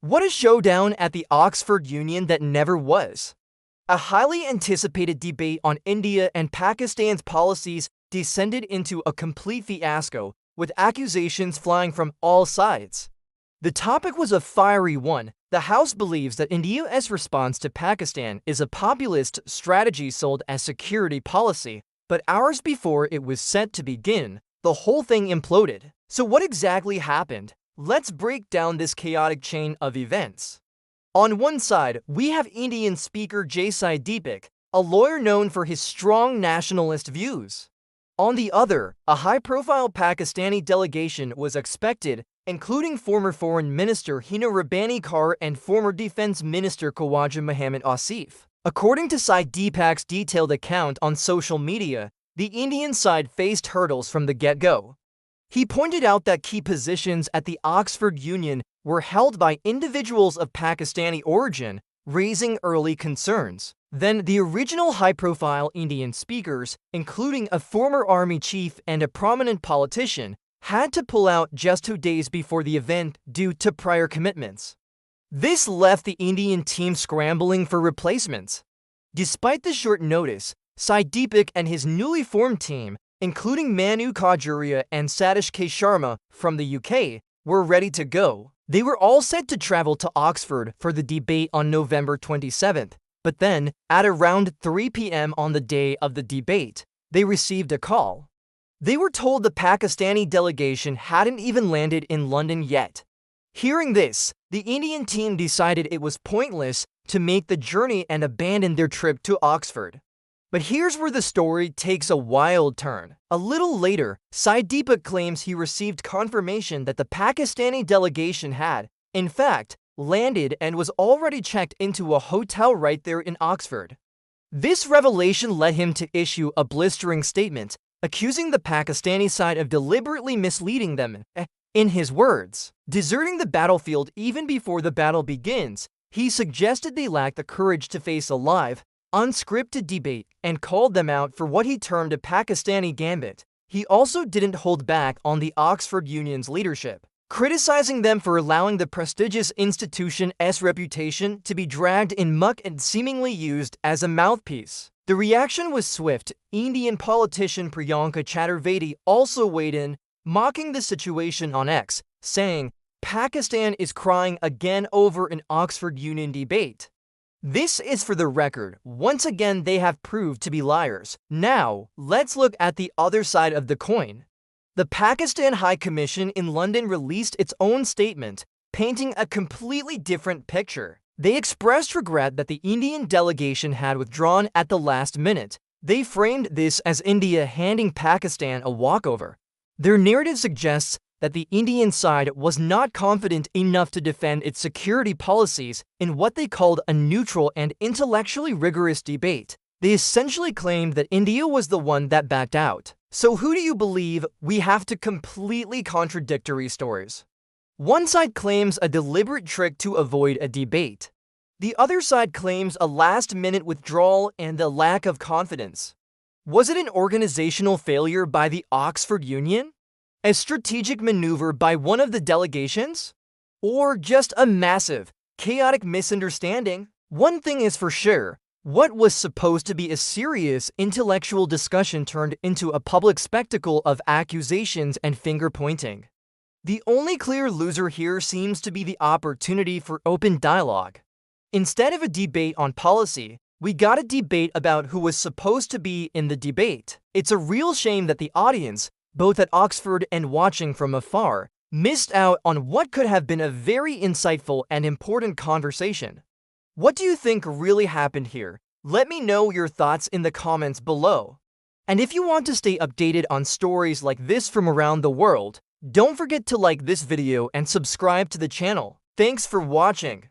What a showdown at the Oxford Union that never was. A highly anticipated debate on India and Pakistan's policies descended into a complete fiasco, with accusations flying from all sides. The topic was a fiery one. The House believes that India's response to Pakistan is a populist strategy sold as security policy, but hours before it was set to begin, the whole thing imploded. So what exactly happened? Let's break down this chaotic chain of events. On one side, we have Indian speaker J Sai Deepak, a lawyer known for his strong nationalist views. On the other, a high-profile Pakistani delegation was expected, including former Foreign Minister Hina Rabbani Kar and former Defense Minister Khawaja Mohammad Asif. According to Sai Deepak's detailed account on social media, the Indian side faced hurdles from the get-go. He pointed out that key positions at the Oxford Union were held by individuals of Pakistani origin, raising early concerns. Then the original high-profile Indian speakers, including a former army chief and a prominent politician, had to pull out just 2 days before the event due to prior commitments. This left the Indian team scrambling for replacements. Despite the short notice, Sai Deepak and his newly formed team, including Manu Kajuria and Satish K. Sharma from the UK, were ready to go. They were all set to travel to Oxford for the debate on November 27th, but then, at around 3 p.m. on the day of the debate, they received a call. They were told the Pakistani delegation hadn't even landed in London yet. Hearing this, the Indian team decided it was pointless to make the journey and abandoned their trip to Oxford. But here's where the story takes a wild turn. A little later, Sai Deepak claims he received confirmation that the Pakistani delegation had, in fact, landed and was already checked into a hotel right there in Oxford. This revelation led him to issue a blistering statement, accusing the Pakistani side of deliberately misleading them. In his words, deserting the battlefield even before the battle begins, he suggested they lacked the courage to face a live, unscripted debate and called them out for what he termed a Pakistani gambit. He also didn't hold back on the Oxford Union's leadership, criticizing them for allowing the prestigious institution's reputation to be dragged in muck and seemingly used as a mouthpiece. The reaction was swift. Indian politician Priyanka Chaturvedi also weighed in, mocking the situation on X, saying, "Pakistan is crying again over an Oxford Union debate. This is for the record. Once again, they have proved to be liars." Now, let's look at the other side of the coin. The Pakistan High Commission in London released its own statement, painting a completely different picture. They expressed regret that the Indian delegation had withdrawn at the last minute. They framed this as India handing Pakistan a walkover. Their narrative suggests that the Indian side was not confident enough to defend its security policies in what they called a neutral and intellectually rigorous debate. They essentially claimed that India was the one that backed out. So who do you believe? We have two completely contradictory stories. One side claims a deliberate trick to avoid a debate. The other side claims a last-minute withdrawal and a lack of confidence. Was it an organizational failure by the Oxford Union? A strategic maneuver by one of the delegations? Or just a massive, chaotic misunderstanding? One thing is for sure, what was supposed to be a serious intellectual discussion turned into a public spectacle of accusations and finger-pointing. The only clear loser here seems to be the opportunity for open dialogue. Instead of a debate on policy, we got a debate about who was supposed to be in the debate. It's a real shame that the audience, both at Oxford and watching from afar, missed out on what could have been a very insightful and important conversation. What do you think really happened here? Let me know your thoughts in the comments below. And if you want to stay updated on stories like this from around the world, don't forget to like this video and subscribe to the channel. Thanks for watching.